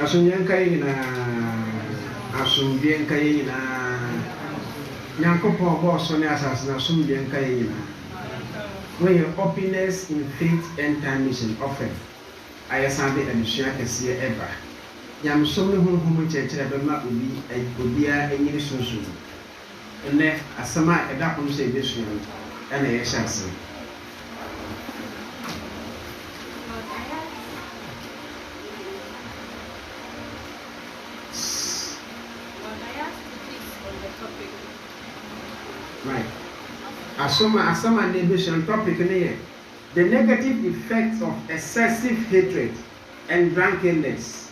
Asunyankaina, Asumbiankaina, Yankopo boss on assassin, Asumbiankaina. When your openness in faith and time mission often, AYASS and share a see ever. Yam so many whom church Bema would be a new soon. And then a summer at that one say this one, and AYASS. Right. Asoma neighborhood topic here. The negative effects of excessive hatred and drunkenness.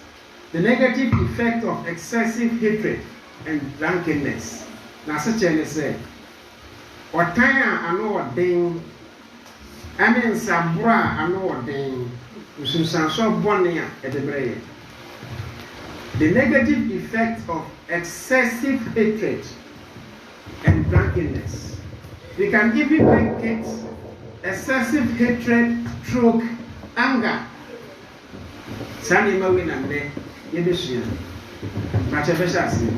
The negative effect of excessive hatred and drunkenness. Now, such as I said, what time I know what thing. I mean, Sabra, I know what thing. So bonnia at the brain. The negative effect of excessive hatred and drunkenness. We can even make it excessive hatred, stroke, anger. Sandy Mawin and me, Yedishian. Machabeshasi.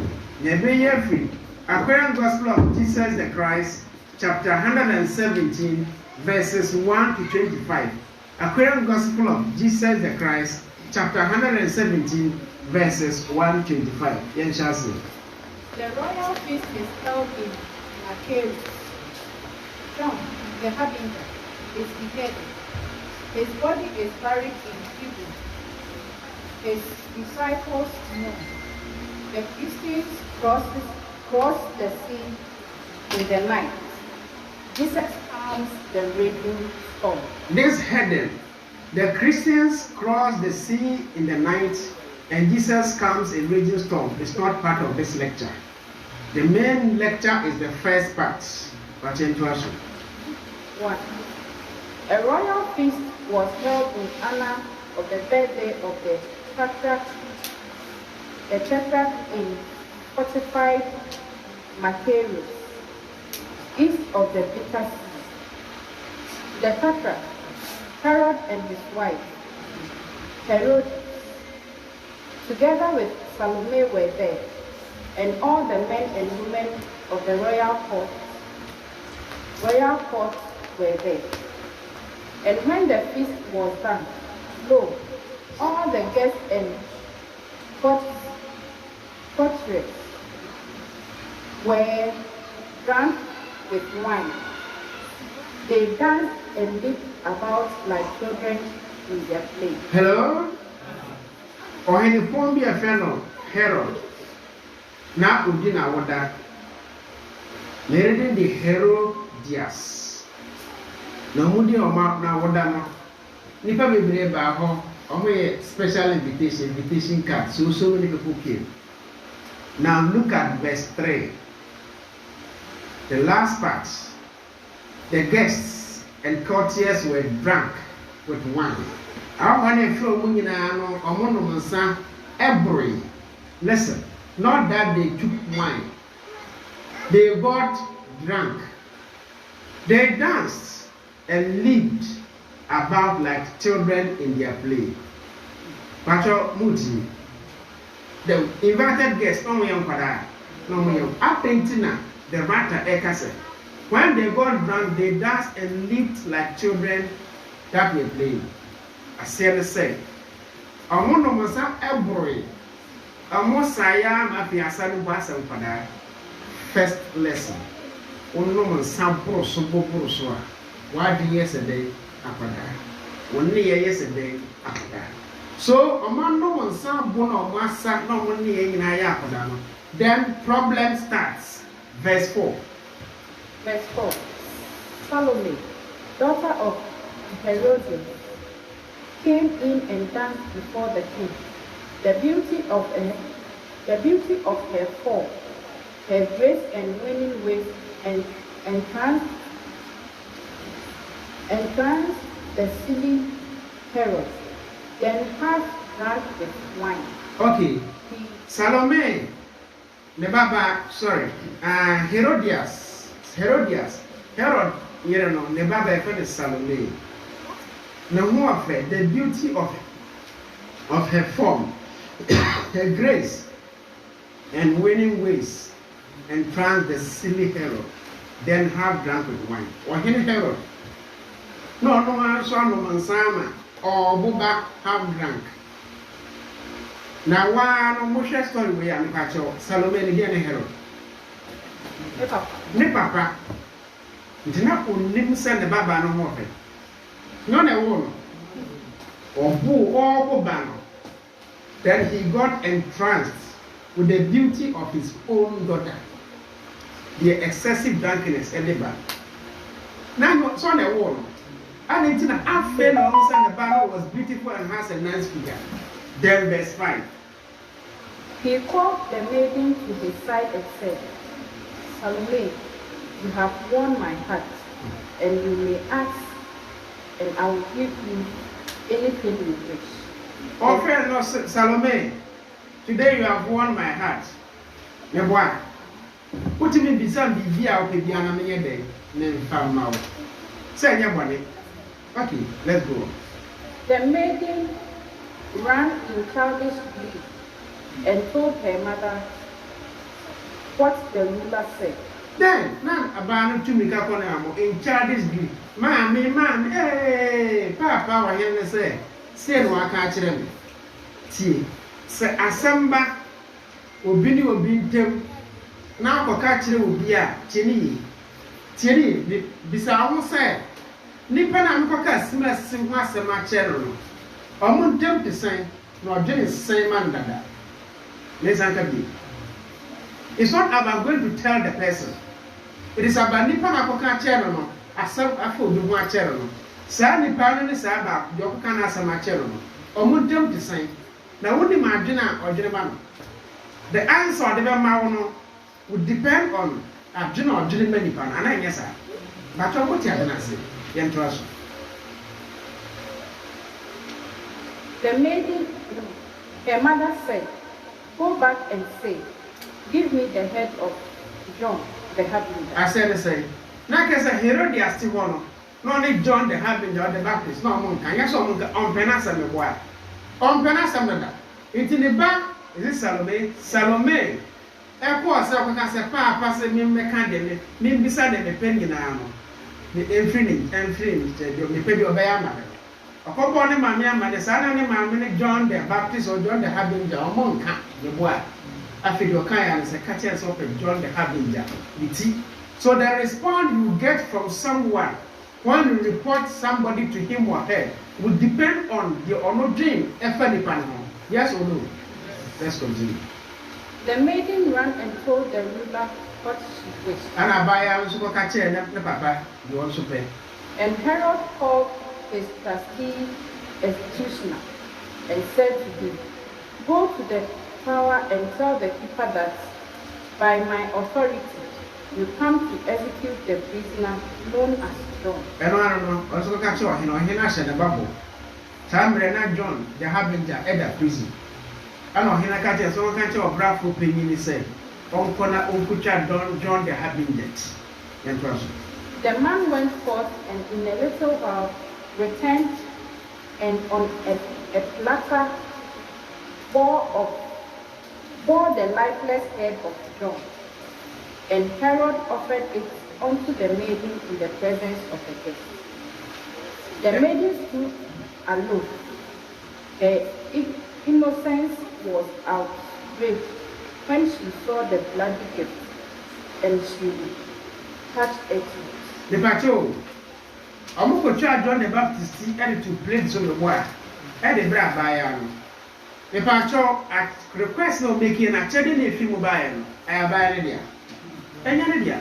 Never free. Aquarian Gospel of Jesus the Christ, chapter 117, verses 1 to 25. Aquarian Gospel of Jesus the Christ, chapter 117, verses 1 to 25. Yen Shasi. The royal feast is held in Aquarian. John, the harbinger, is beheaded. His body is buried in Hebrew. His disciples mourn. The Christians cross the sea in the night. Jesus calms the raging storm. This heading, the Christians cross the sea in the night and Jesus calms a raging storm, is not part of this lecture. The main lecture is the first part. 1. A royal feast was held in honor of the birthday of the tetrarch in fortified Machaerus, east of the bitter sea. The tetrarch, Herod and his wife, Herod, together with Salome were there, and all the men and women of the royal court were there. And when the feast was done, lo, all the guests and courtiers were drunk with wine. They danced and leaped about like children in their play. Hello? Or any form be a fellow, Herod. Now, we did not want that. Lady the Herodias. No moody or mouth now, what done. Nipa be brave by her, only special invitation card, so many people came. Now look at verse 3. The last part. The guests and courtiers were drunk with wine. I want to throw money now on every. Listen, not that they took wine. They got drunk. They danced and lived about like children in their play. Pacho Muti. The invited guests, no young father, no young. Apentina, the matter Ekase. When they got drunk, they danced and lived like children that were playing. I said, I want to say, every. I must say, I'm a piasalu basan father. First lesson. One sample so so. Why do yesterday? Only yesterday. So, a man no one sample no massa no money in Ayapadano. Then problem starts. Verse 4. Verse 4. Salome, daughter of Herodias, came in and danced before the king. The beauty of her form, her grace and winning ways, and entranced the silly Herod. Then half drank with wine. Okay. Salome, Herodias. Herod, you know, Nebaba friend is Salome. Now, who affair the beauty of her form, her grace and winning ways entranced the silly Herod, then half drunk with wine. Or him Herod. No man saw no man sama or Buba half drunk. Now one Moshe story we are catch Salome again Herod. Ne papa. It not only send the Baba no more. Not a woman. Or boo or bano. Then he got entranced with the beauty of his own daughter, the excessive drunkenness and the bad. Now, so on a wall, and it's an affair on the banner was beautiful and has a nice figure. Then, verse 5. He called the maiden to his side and said, Salome, you have won my heart, and you may ask, and I will give you anything you wish. Oh, friend, no, Salome, today you have won my heart. Ne boy, what do you mean, be some via with the enemy day? Name found now. Say, your money. Okay, let's go. The maiden ran in childish glee and told her mother what the ruler said. Then, none abandoned to me in childish glee. Mammy, hey, Papa, what you say? Say, no, I can't tell me. See, say, Asamba, Obini will be them. Now, for catching will be a Chini. Chini, beside say, Nippon and Coca smash was a match. I won't them to say, nor Jenny's same man that. Let's be. It's not about going to tell the person. It is about Nippon and Coca channel. I saw a fool do one channel. Sandy Pound is about your can as a machero. Or would them to say, now would imagine or German. The answer of the Marono would depend on a general German pan, and I guess I. But what you have say, young trust. The maiden, her mother said, go back and say, give me the head of John the Harbinger. I said the same. Now, as a Herodias still one. No need John the Harbinger or the Baptist, no monk. I guess on Penasa me boy. On Penasa me that. It's in the back, is it Salome? Salome. Of course, I say, Papa, say, me candle, me beside the penny now. The infringed, the penny of Bayama. A couple of my the son of my John the Baptist or John the Harbinger or monk, the boy. I feel your kind as a catcher's open John the Harbinger. So the response you get from someone when you report somebody to him or her will depend on the or not dream effort. Yes or no? Let's continue. The maiden ran and told the ruler what she wished. And I buy a super catcher and papa, you also pay. And Herod called his trustee executioner and said to him, go to the tower and tell the keeper that by my authority you come to execute the prisoner known as John. And I don't know, also catch on, he said the bubble. Time Renard John, the Harbinger, at the prison. I know he catch us, so catch your bravo opinion, he said. On corner, Unkucha John the Harbinger. And trust. The man went forth and in a little while returned and on a platter bore the lifeless head of John. And Herod offered it unto the maiden in the presence of the guests. The maiden stood aloof. Her innocence was outraged when she saw the bloody gift, and she touched it. The patrol, I'm going to charge John the Baptist and to plates on the wire. And the brand by the patrol at request no making a children if you mobile. I buy an idea. And an idea.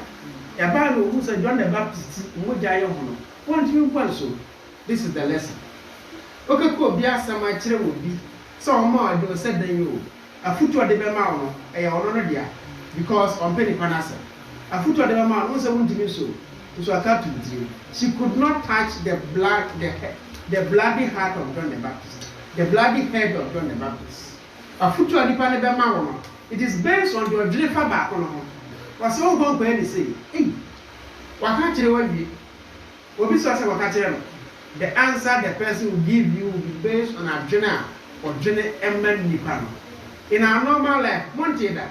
A Bible who's a John the Baptist, Mujayo. Won't you want so? This is the lesson. Okay, cool, be asked my children would be. So more they said than you. A foot of the Bemano, a honor because on Penny Panasa. A foot of the Bemano was a wound to so. So I cut with you. She could not touch the bloody heart of John the Baptist, the bloody head of John the Baptist. A foot of the Panabama. It is based on your deliver back on home. Was so home when they say, hey, what can't you be? What be so what can't you? The answer the person will give you will be based on a journal or Jenny Emman Nipano. In our normal life, Monteda.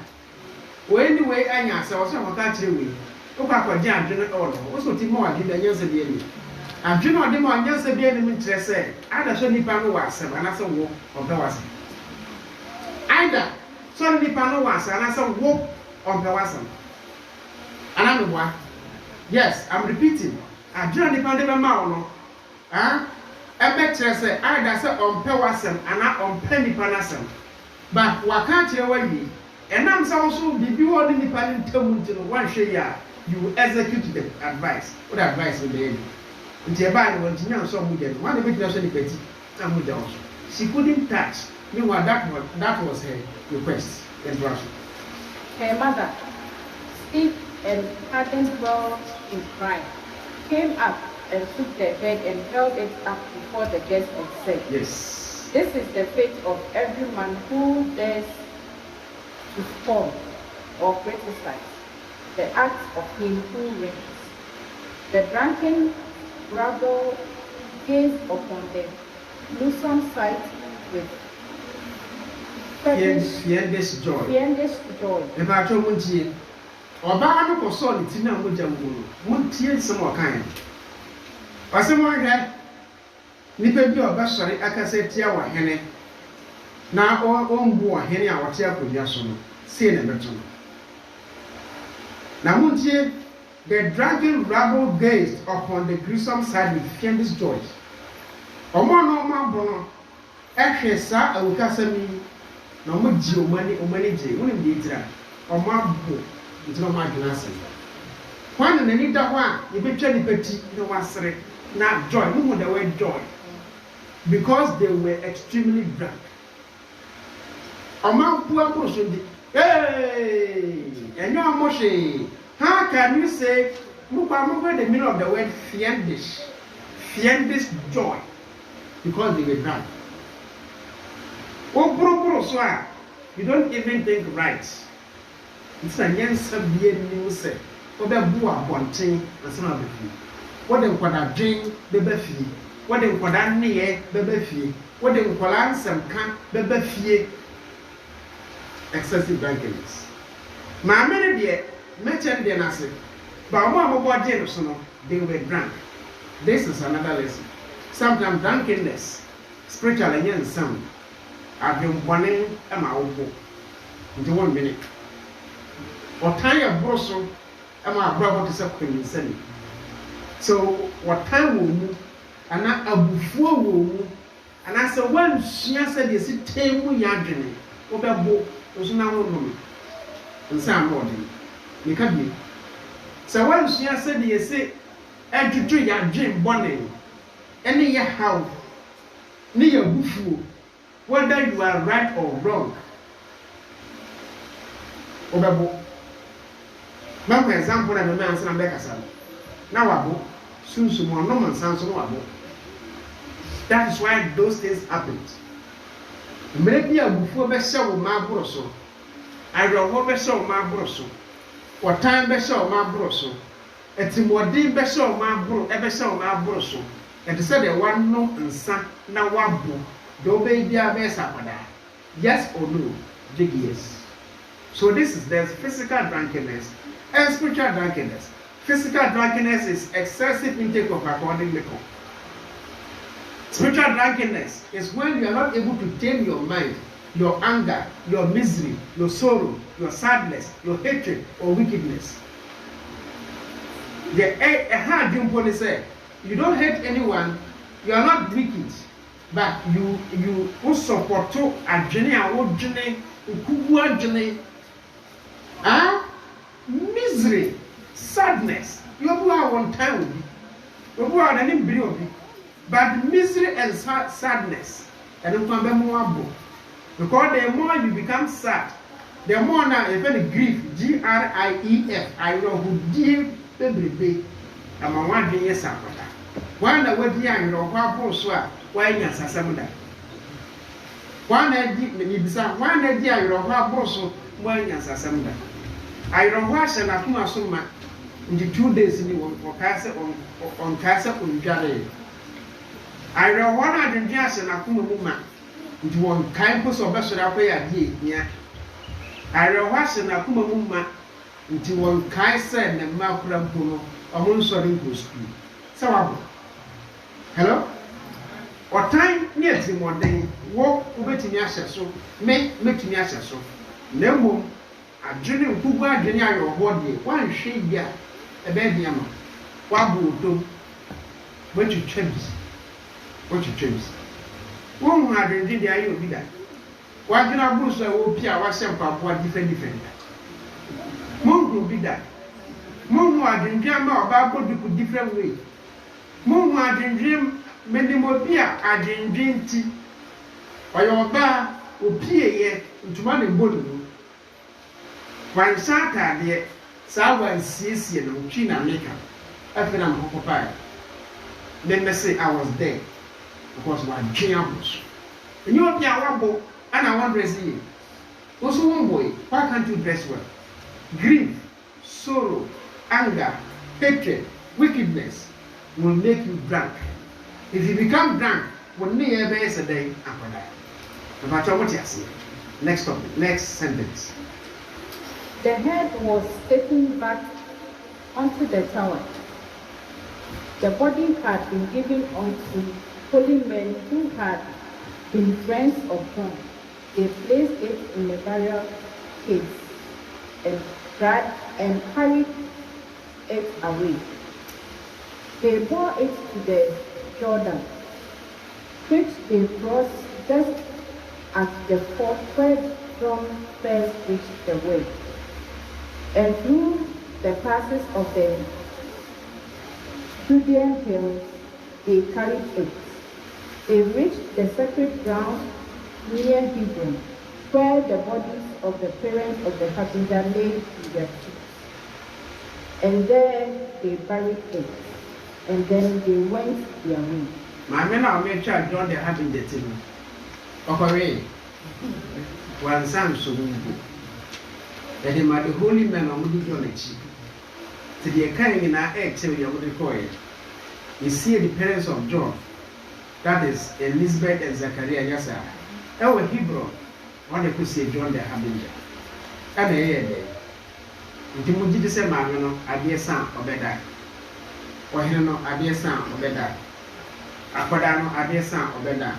Anyway, I answer was some country. Papa Jan, Jenny Order, also Timor did a years of the enemy. And Juno Demon, yes, the enemy said, either Sonny Pano was and as a walk of the was. Either Sonny Pano was and as a walk on the wasn't. And I'm one. Yes, I'm repeating. I journey Pano Mauno. Ah, I bet you say, either say on Pewasem and not on Penny Panasem. But what can't you away? And I'm also the beauty independent Tomuntin one share. You execute the advice. What advice will be? Until by the one to know some would get one of it also petty and with also. She couldn't touch. Meanwhile, that was her request and Russia. Her mother, stiff and hardened well in crime, came up and took the bed and held it up before the guest and said, yes, this is the fate of every man who dares to scorn or criticize the acts of him who reigns. The drunken rabble gazed upon the gruesome sight with fiendish joy. If I told Munty, or Barno or solid Tina Mujamu, Munty some more kind. Or someone had Nipper your bashari, I can say Tiawa Henny. Now all own boy Henny our Tiaku Yason, say the beton. Now Munty. The drunken rabble gazed upon the gruesome sight with fiendish joy. Omo no bono, sa awukasami na omo ji omani ji, woni bi tira. Omo abo, ntino ma dwunase. Kwan na ni da ho a, ye betwa ni peti na wasere na joy, no the word joy. Because they were extremely drunk. Omo pu aboro ndi. Hey! Enyo omo hwe. How can you say, the meaning of the word fiendish? Fiendish joy. Because they were drunk. Oh, you don't even think right. It's a young Sabian news. What the boa bonting, and some of the few. What they could drink, the beefy. What they could near, the beefy. What they could answer, camp, the beefy. Excessive drunkenness. My many dear. Mentioned the Nasi, but one they were drunk. This is another lesson. Sometimes drunkenness, spiritual and some, I've been warning a mouth into 1 minute. Or time of Brosso, and my brother to subqueen sending. So, what time will move, and not a before will move, and I said, when she said, is it table yarding, or that book was now woman, and some morning. You can be. So when she said, you say, and to do your dream bonning, any your house, near buffo, whether you are right or wrong. Obabo. Mamma example of a man's and Beckerson. Now, Abo, soon some more normal sounds of Abo. That is why those things happened. Maybe a buffo vessel with my brosso. I wrote vessel my brosso. What time vessel my brosso? A Timodin vessel my bro, a vessel my brosso. And to say the one no and son, now wabu, do baby a vessa. Yes or no? Big yes. So this is there's physical drunkenness and spiritual drunkenness. Physical drunkenness is excessive intake of alcoholic liquor. Spiritual drunkenness is when you are not able to tame your mind, your anger, your misery, your sorrow, your sadness, your hatred or wickedness. The hard jump say you don't hate anyone, you are not wicked, but you support to a misery, sadness. You have one time, you have any video, but misery and sadness, and you can be more. Because the more you become sad, the more now you feel grief, grief, I know who deal baby, and my one day is Sapota. One that would be young or papa swap, why not Sasamada? One idea, one idea, you're a bosso, why not Sasamada? I don't wash and Akuma Suma in the 2 days in the one for Casa on Casa on Jare. I don't want to just an Akuma woman. nti won kan po so obesoro akoya die nia arewase na kuma mumma nti won kan se na makura mpo no omo nsori mpo school se wabo hello otan ni atimoden wo ubetimi ahye so metimi ahye so na mum adwene mpugu adwene ayo hode wan hwe bia ebe bia ma wabo odom wetwetwabis won hu adwene de ayo bi da wadwena buso wo pia wa sempa po different mongu bi da mongu adwene ma oba bodu different way mongu adwene menimo bia adwene nti oyo oba opie ye ntuma ne bodu wan sata de sawan siesie no twi na meka afena mpopopa then me say I was there because one dreams and you be a wabo and I want dress you also one boy why can't you dress well grief sorrow anger hatred wickedness will make you drunk if you become drunk when me ever is a day after that no matter what you say next topic next sentence. The head was taken back onto the tower. The body had been given unto holy men who had been friends of John. They placed it in a burial case and carried it away. They bore it to the Jordan, which they crossed just at the ford where John first reached the way. And through the passes of the Judean hills, they carried it. They reached the sacred ground near Hebron, where the bodies of the parents of the passenger lay in their tombs. And there they buried it. And then they went their way. My men are made sure John they had in the team. Aquarian. One son so that he might the holy men on the John to the kind in our egg till you would call it. You see the parents of John, that is Elizabeth and Zachariah, yes, sir. That was Hebron, one they could see John the Harbinger. And a year day. Until Muji say, Mamma, I dear son or better. Or he no, I dear son or better. Aquadano, I dear son or better.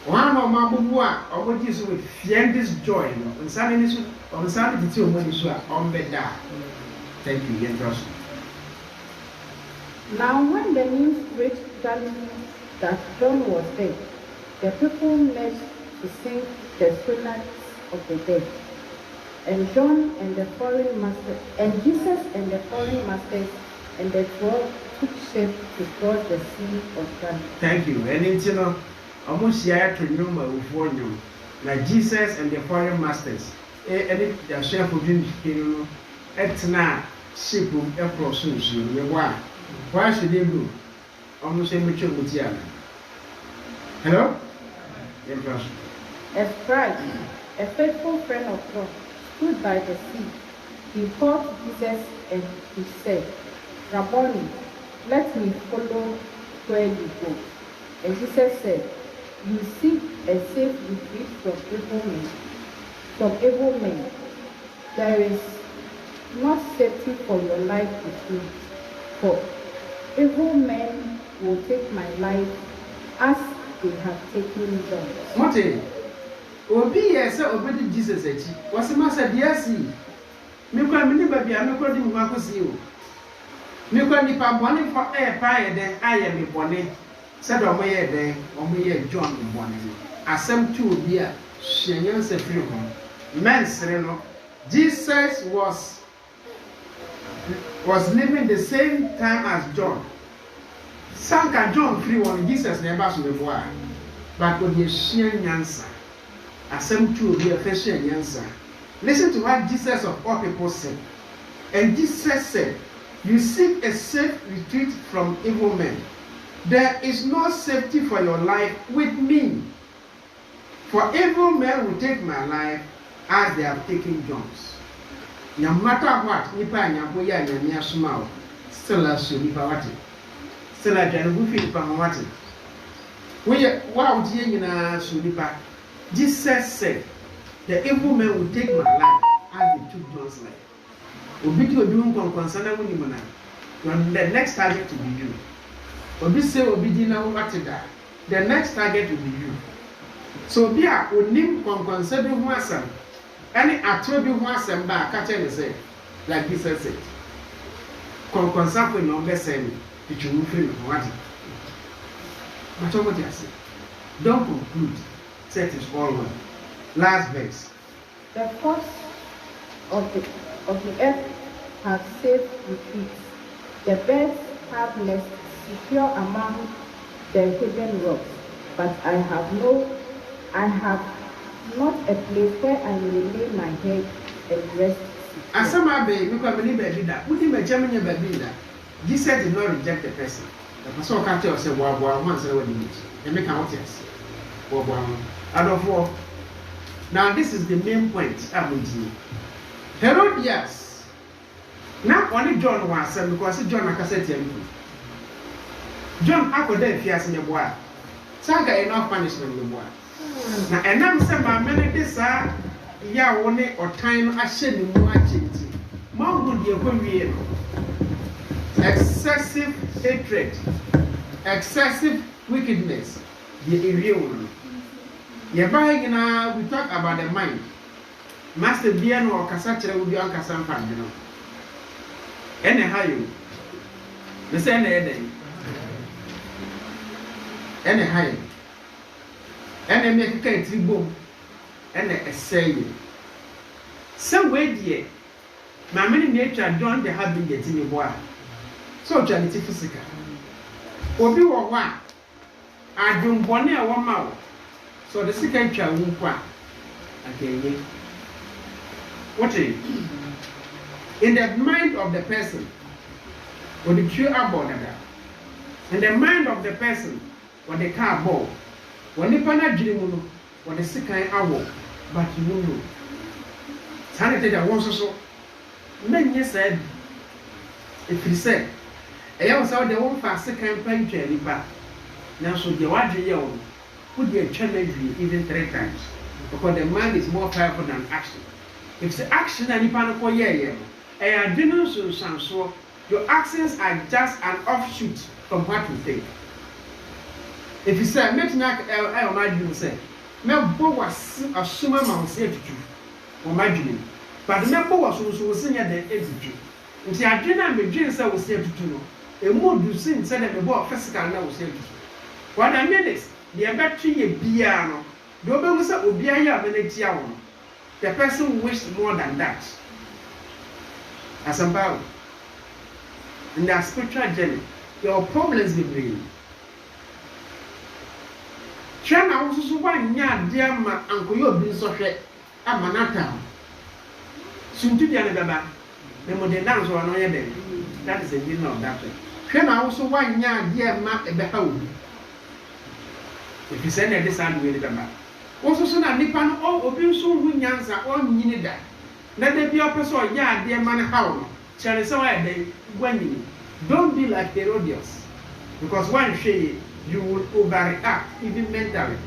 One of my bubua or what is with fiend's joy, and sadness on Saturday to Monisha on better. Thank you, Yentros. Now when the news reached Galilee that John was dead, the people met to sing the sonatas of the dead. And John and the foreign master, and Jesus and the foreign masters and the 12 took ship to cross the sea of Galilee. Thank you. And it's almost here to know before you. Now Jesus and the foreign masters, and the chef of Jim, etna ship across you. Why should they do? Almost every child with Yana. Hello? As Christ, a faithful friend of God, stood by the sea, he called Jesus and he said, Rabboni, let me follow where you go. And Jesus said, you seek a safe retreat from evil men. There is not safety for your life with me. For evil men will take my life as they have taken yours. Mote, Obi yes, obedi Jesus echi. Wasi masa diasi. Mikwa mini baby amikwa di mwako siyo. Mikwa nipa bwani for pa yeden aye mi bwani. Said omo yeden, omo ye John bwani. Asem tu obi a hyenyan se firi ho. Mensre no. Jesus was living the same time as John. Sanka John free one Jesus never so before. But when he hyen nyansa. Asem tu obi a hyen nyansa. Listen to what Jesus of all people said. And Jesus said, you seek a safe retreat from evil men. There is no safety for your life with me. For evil men will take my life as they have taken John's. No matter what, nipa nyaboya nyamia suma still as nipa wati. Still a janu feel nipa wati. We wa utie nyina su nipa. Jesus said, the evil man will take my life as they took John's life. Obi to obi concern the next target will be you. Obi say obi dina watida. The next target will be you. So be a onim concern bi ho asam. Any atro bi ho asam ba ka tell say like Jesus said. Concern for no be say me it will free what. But what you say? Don't conclude. Set is all well. Last verse. The force of the earth has safe retreats. The birds have nests secure among the hidden rocks. But I have not a place where I may lay my head and rest. Asama be because we need that. We need Germany baby that. Jesus did not reject the person. The person can't tell us say wow once what he needs. They make out yes. Wow. Out of war. Now this is the main point I'm with you. Herodias. Now only John was because John Akasset him. John Akode Fias in the boy. Saga enough punishment in the boy. Now and I'm saying my many this ya one or time I shed in more activity. Mom would be a good excessive hatred, excessive wickedness, the real. We talk about the mind. Master Bian or Cassatra will be on Cassampan, you know. Anyhow, the same day. Anyhow, and make a tribune and a saying. Some way, dear, my many nature don't the habit getting a boy. So, charity physical. Obi or one, I don't want near 1 mile. So the second child won't quite. Okay. What is in the mind of the person? What the true about that? In the mind of the person, what the car ball. When the pana dream, what the second hour, but you won't know. Sanity that was also. Many said, if he said, I was out the one fast second pension, but now so the one year put the challenge even 3 times because the mind is more powerful than action. If the action and you didn't so your actions are just an offshoot from what you think. If you say, make not I imagine say, my boy was a summer man said to you, or my dream, but the member was also singing at the edge. If the agenda and James I was said to you, a mood you sing said that the boy physical now was said to you. What I mean is, the battery a piano. The person wished more than that. As about in that spiritual journey, your problems will bring. China also one yard, dear ma, uncle, you've been so shit. I'm an atom. Soon to the other back. The modern dance or another day. That is a dinner of that. China also one yard, dear ma, a behold. If you send a descent with them, also soon a nipan all open soon win answer on Yinida. Let there be a person, yeah, dear man, how shall I say when you don't be like Herodias because one shade you will overreact even mentally.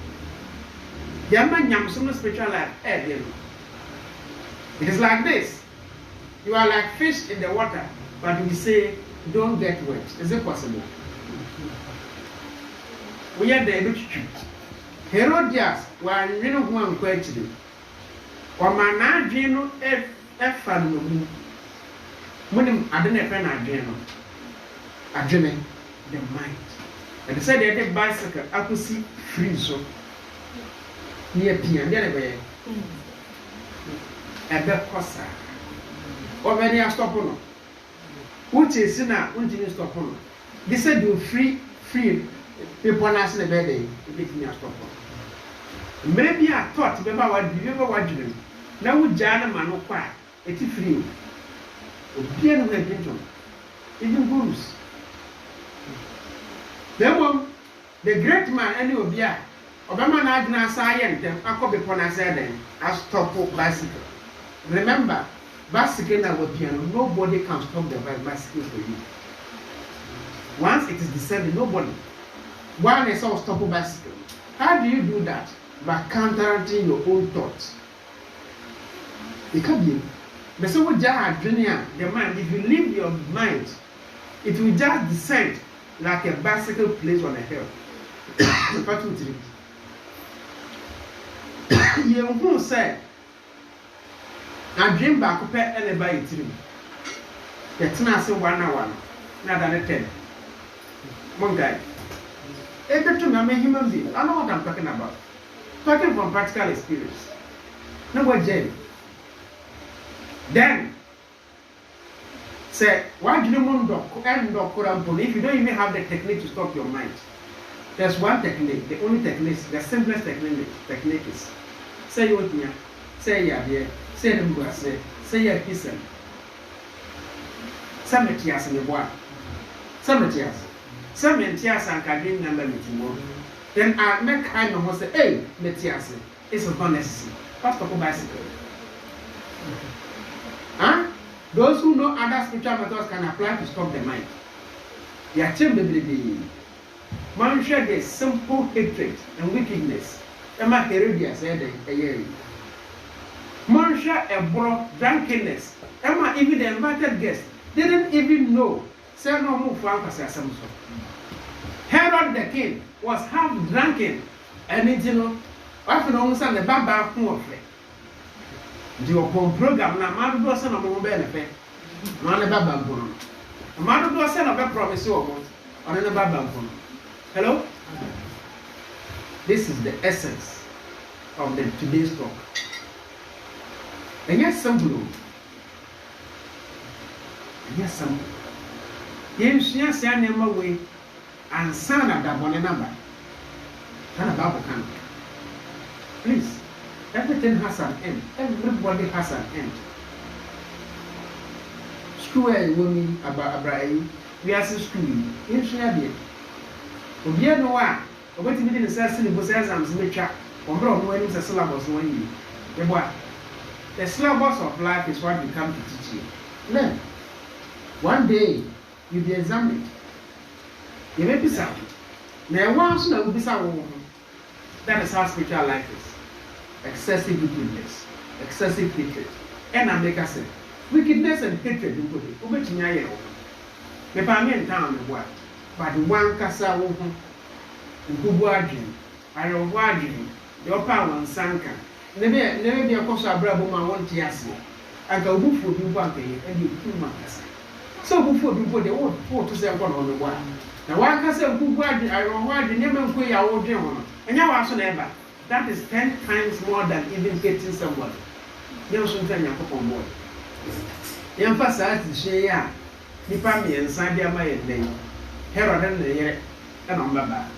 Yaman yam some spiritual life, it is like this. You are like fish in the water, but we say don't get wet. Is it possible? We are the literature. Herodias were really one question. Or my Nadrino F. Fan. When I didn't find a dream, the mind. And they said they had a bicycle, I could see free so near Pian, the other way. A bed costa. Or many are stopping. Which is sinner, which is stopping. They said you free. People ask the bed, it makes me a stop. Maybe I thought, remember what you ever watched them. Now, with Jana man, no quiet, it's free. Piano had been even gurus. Then, the great man, any of ya, Obama Nagna Science, I copy upon a sudden, I stop bicycle. Remember, bicycle now with piano, nobody can stop the bicycle for you. Once it is decided, nobody. One is all stop bicycle. How do you do that? but countering your own thoughts. It can be. But so what the mind, if you leave your mind, it will just descend like a bicycle placed on a hill. You who say, I dream back up and by it. That's not 1 hour, not than 10. One guy. Every time I'm a human being, I know what I'm talking about. Talking from practical experience. Number J. Then, say, why do you want to if you don't even have the technique to stop your mind? There's one technique, the only technique, the simplest technique is say you want me, say ya dear, say the say ya peace. Some tears in the bois. Some tears. Some tears and can number meeting. Then I make kind of say, hey, Metias, it's not necessary. Pastor bicycle. Huh? Those who know other spiritual methods can apply to stop the mind. They are the man share the simple hatred and wickedness. Emma Heredia said a year. Man share a bro drunkenness. Emma even the invited guest didn't even know. Say no move for Samson. Herod the king was half drunken and it, often almost on the Baba of the open program now, man was son of a benefit. Man, a Baba. A man was son of a promise almost on a Baba. Hello? This is the essence of the today's talk. And yes, some blue. And yes, some. Yes, I never way and son of that one number. Son of Bible can. Please, everything has an end. Everybody has an end. School women about Abraham. We are school. In Shia. Obia no wa obetimi de nsa sini bo exams me twa ombra no ani se syllabus no yi e boa the syllabus of life is what we come to teach you. Learn. One day you be examined. You may be sad. Now once na ubisa wo. That is how spiritual life is. Excessive wickedness, excessive hatred. And I make us say wickedness and hatred you go obetimi aye wo. Me pa me ntan me boa. But one kasa wo ho nkubu adwen ayo ho adwen yo pa won sanka ne be akoso abrabo ma won tie ase aka obufu obi bo anka ye e di kuma kasa so obufu obi bo de wo to se ko no me bo na wa kasa nkubu adwen ayo ho adwen ne me nko ya wo dwen ho no enya wa so na eba that is 10 times more than even getting somebody you so ntanya ko boy yemfa sa ati hye ya nipa me ensa dia ma ye den Herod and the year and on Baba.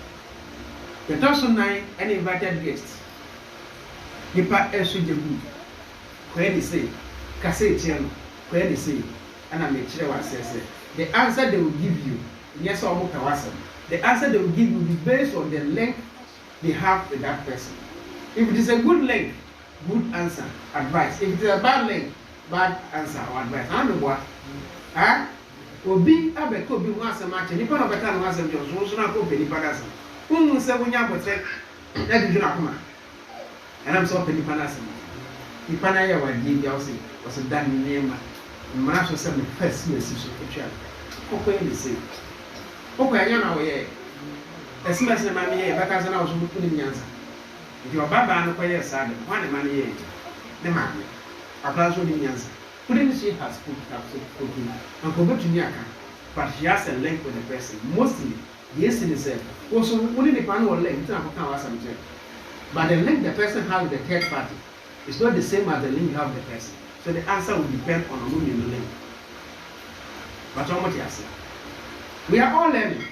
The person nine and invited guests. Nipa Esu Jebu. Where they say, Cassetian, where they say, and I make sure what says the answer they will give you, yes or Mukawasa. The answer they will give you will be based on the length they have with that person. If it is a good length, good answer, advice. If it is a bad length, bad answer or advice. I don't know what. Huh? Obi abeko bi ho asema che nipa no beka no asem jo so na ko pe nipa da asem unmu se bunya botre na di juna kuma and I'm so pe nipa na asem nipa na ya wadi bi o se dan nema ma so se me first me si so etwa kokko e se kokko anya na wo ye esma se ma me ye beka se na wo so mu ni nyansa ndi obaba no ko ye sa de ho ne ma ne ye ne ma me apla so ni nyansa. Couldn't she has put cooking and forgot to Niaka, but she has a link with the person. Mostly, yes, in itself. Also, only the panel or link, but the link the person has with the third party is not the same as the link you have with the person. So the answer will depend on who in the link. But how much you say? We are all learning.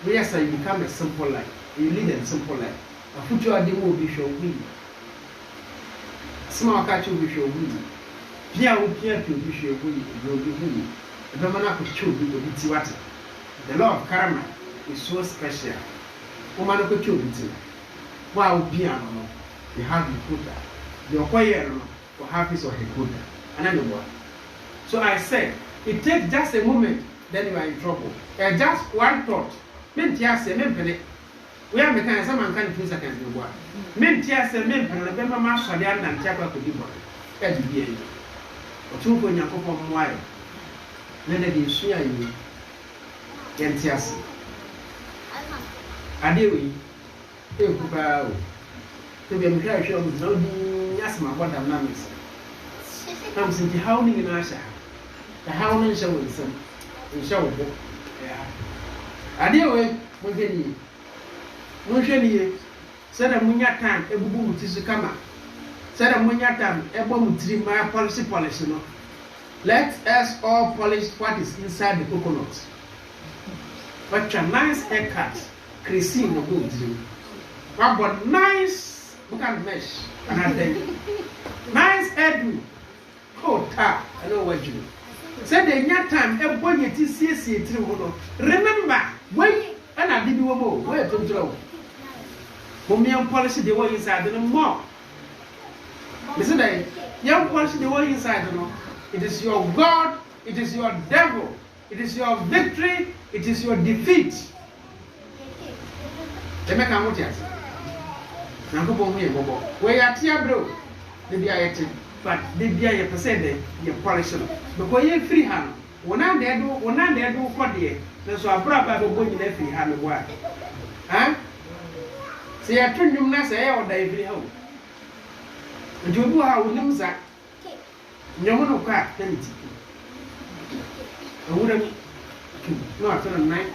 We are saying you become a simple life. You lead a simple life. A future demo will be show we. Small catch will be show we. Pia upia to be sure we will be who. The man could choose with the water. The law of karma is so special. Woman could choose it. Wow, piano, you have the quota. The Aquarian for half his or her quota. Another one. So I said, it takes just a moment, then you are in trouble. Just one thought. Men just say, men penny. we are making some man can 2 seconds no boy men tia say men pe be mama so dey na ntia kwa kodi bo e di bi e otu ko nyakopon moaye na na de sua yi yentiase ade we e ku ba o to be mhwa hwe o no di asma boda na mis am sinti how ni na sha the how ni sha wo nsam nsha wo bo ade we mo gani mo hwe ni se da munya time ebubu mutisu kama se da munya time ebo mutiri ma polish no let us all polish what is inside the coconut but a nice haircut Christine no go diri but nice look at mesh and then nice hairdo ta I know what you said the nya time ebo nyeti siesie tiri ho no remember when ana bibi wo mo we to draw Women polish the way inside no more. Listen, young polish the way inside no. It is your God, it is your devil, it is your victory, it is your defeat. They make a motias. Nanko bon here, bobo. Where you tia bro? They be a but they be a percent you polish no. Because you free hand. When I do for the so a brother go in the free hand work. Huh? Say I turn you na say or die free home. And you do how we know that. Nyamu no kwa penity. I wouldn't no after 9.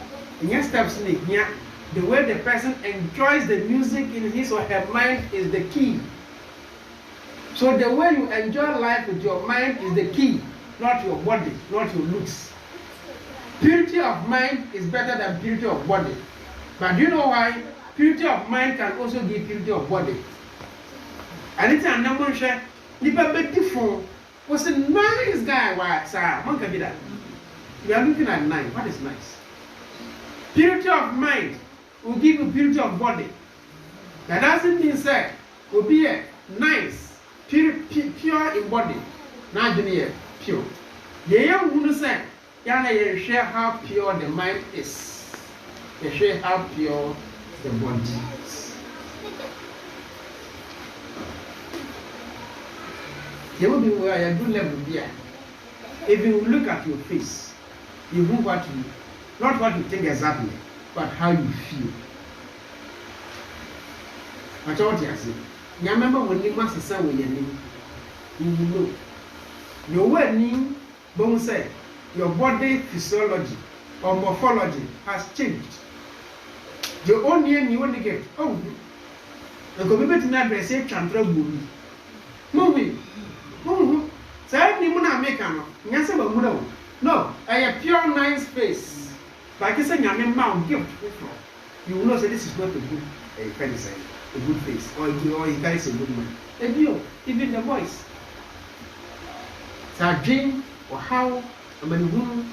In steps in here, the way the person enjoys the music in his or her mind is the key. So the way you enjoy life with your mind is the key, not your body, not your looks. Purity of mind is better than purity of body. But do you know why? Purity of mind can also give purity of body. And it's a number share. Nipa beautiful was a nice guy. Why, sir? One can be that. You are looking at 9. What is nice? Purity of mind will give you purity of body. That doesn't mean say will be a nice, pure in body. Not pure. The young woman said, "Yana, share how pure the mind is. You share how pure the body is." There will be where you do level there. If you look at your face, you know what you, not what you think exactly, but how you feel. That's what you say. You remember when you must say when you know. Your word name, don't say, your body physiology or morphology has changed. Your own name you want to get. Oh, the community not be say chantra buri. Moving. Say ni muna make am. Nyase ba muna wo. No, I a pure nice face. But I say nyame ma gift. You will know say this is not a good a good face or you guys a good man. And you, even the voice. So dream or how I mean who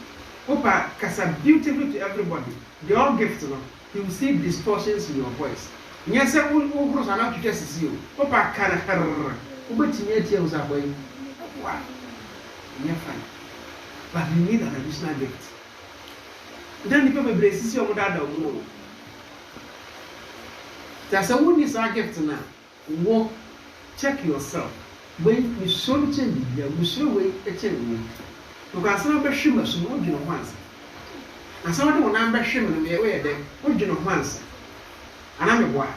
Opa kasa beautiful to everybody. They all gifts no. You will see distortions in your voice. Nyase wo cross ana to just see you. Opa kana ubetimi etie usaboy. Wow. You're fine. But you need an additional gift. Then the people brace your mother. There's a one is our gift now. Walk, check yourself. When you show change, you show way a change. Because some of the shimmers won't you know once. And some of the one I'm shimmering me away there, would you know once. And I'm a boy.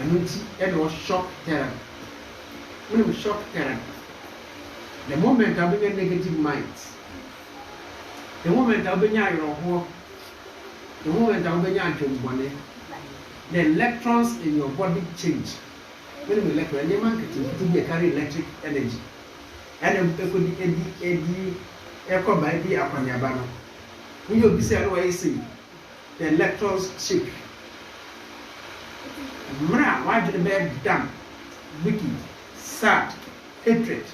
And it was shock terror. When it was shock terror. The moment I begin negative minds, the moment I begin your the moment I begin your the electrons in your body change. When you electron, any man can carry electric energy. And it could be echo by the Aquarian. When you say, I see the electrons shift. Why do the bed damn, wicked, sad, hatred?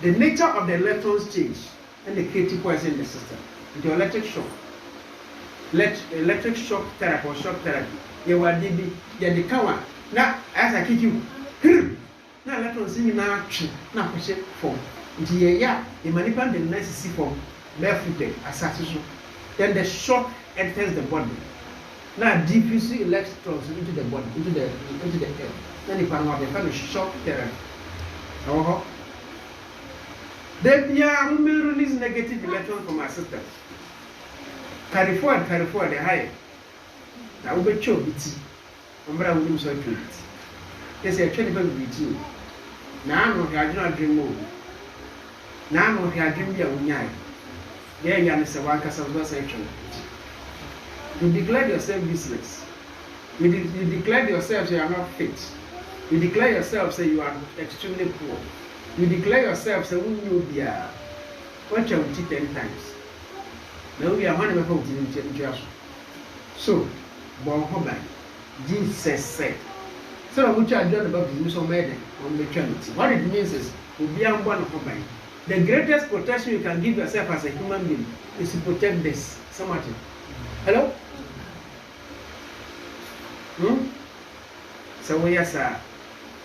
The nature of the electrons change and the creative poison in the system. The electric shock. Electric shock therapy or shock therapy. You will be the cover. Now, as I kick you, now electrons in now push it form. Yeah, the manipulate the nice form barefooted, assassination. Then the shock enters the body. Now diffuse electrons into the body, into the air. Then if I'm not a shock therapy. Oh, then we release negative electrons from our system. Carry forward, the higher. Now we choke it. Umbra will so treat. Yes, I train about BT. Now I do not dream more. Now I dream the unyai. Yeah, Yan is a worker of section. You declare yourself useless. You declare yourself you are not fit. You declare yourself say you are extremely poor. You declare yourself say you be a what you 10 times. Now we are one of the so, born home. Jesus said. So which I learned about the use of murder on maternity. What it means is to be on one home. The greatest protection you can give yourself as a human being is to protect this. Somebody. Hello? So we are sir.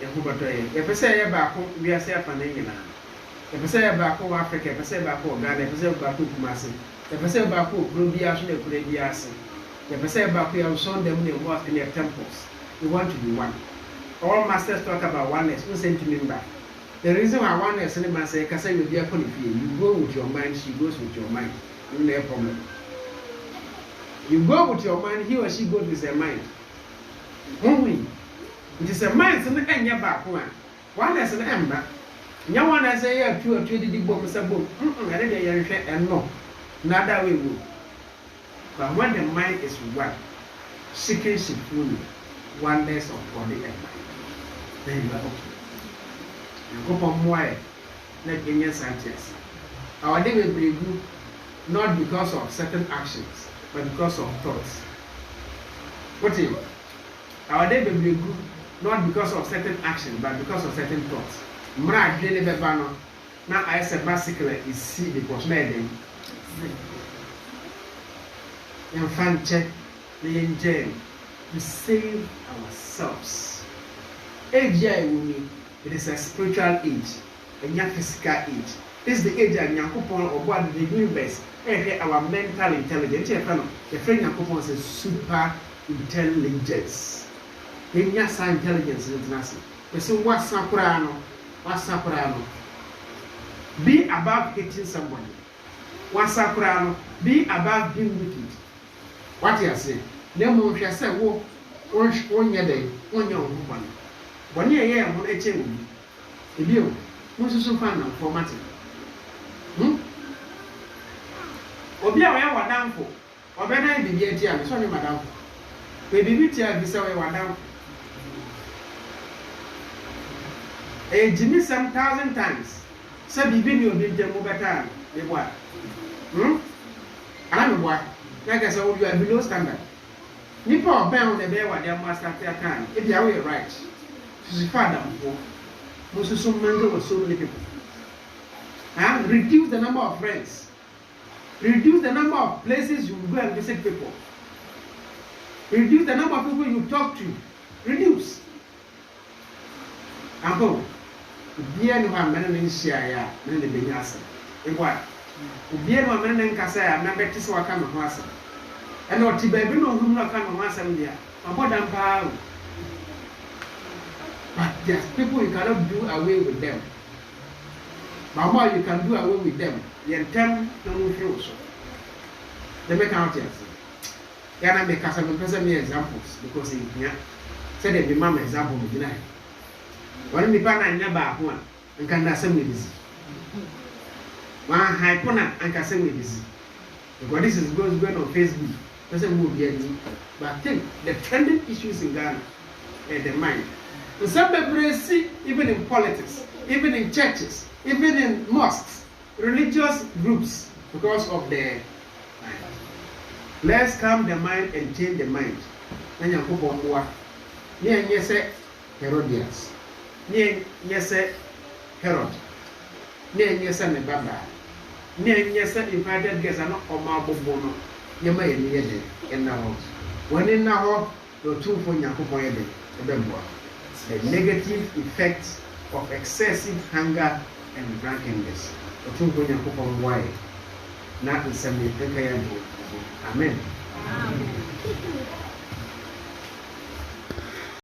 If I say about we are safe and if I say about Africa, if I say about Ghana, if I say about Kumasi, if I say about Rubia, Kurebiasi, if I say about we have shown them in work in their temples, we want to be one. All masters talk about oneness, who sent to me back. The reason why oneness and man say, Kasa will be a you go with your mind, she goes with your mind. No problem. You go with your mind, he or she goes with her mind. Only it is a mind in the end, your back one. Oneness and ember. No one has a 2 or 3 big bombs a book. I didn't and no. Not that we will. But when the mind is one, seeking fully oneness of body and mind. Then you are okay. You go from why? Like Indian scientists. Our day will be good not because of certain actions, but because of thoughts. What is it? Our day will be good not because of certain action, but because of certain thoughts. Mra dwene beba no na I say basically is see because made in fanche the engine to save ourselves. Age it is a spiritual age, a physical age. This is the age of Yakupon or what the universe, our mental intelligence. The friend Yakupon says super intelligence. In Yasa intelligence is nothing. You see what's Sakurano. Be above hating somebody. What's Sakurano? Be above being wicked. What you say? No more if you say, "Wo, one year day, 1 year woman." 1 year, I'm going to tell you. If you, who's so fun and formatting? Obia, I am down for. Or better, I be here, sorry, madam. Maybe we tell this away one down. Jimmy some 1,000 times. So be video did them over time. They what? I don't know what. Like I said, you are below standard. Nipple bound the bear what their master time. If they are right. She's a father for most of some men with so many people. And reduce the number of friends. Reduce the number of places you go and visit people. Reduce the number of people you talk to. Reduce. And go. Ubia no ha mena ne nhia ya na ne benya asa egwa ubia no mena ne nkasa ya na beti se waka me ho asa ena oti ba bi no hu no ka me ho asa mbia abodam pa but there's people you cannot do away with them but more you can do away with them yentem no mu feel so they make out here ya na make asa me pese me examples because in here say they be mama example me deny. One nipa na nyaba ho a nka na asem wedisi one hypona anka asem wedisi because this is going on Facebook person will be any but I think the trending issues in Ghana and the mind some people see even in politics, even in churches, even in mosques, religious groups because of the mind. Let's calm the mind and change the mind. Nanya ko bomwa ni anyese Herodias. Yes, Herod. Yes, and Baba. Yes, invited guests are not on Marble Bono. You may be in the house. When in the house, the 2 for Yakupoede, the negative effects of excessive hunger and drunkenness. The 2 for Yakupon wide. Not in some Amen.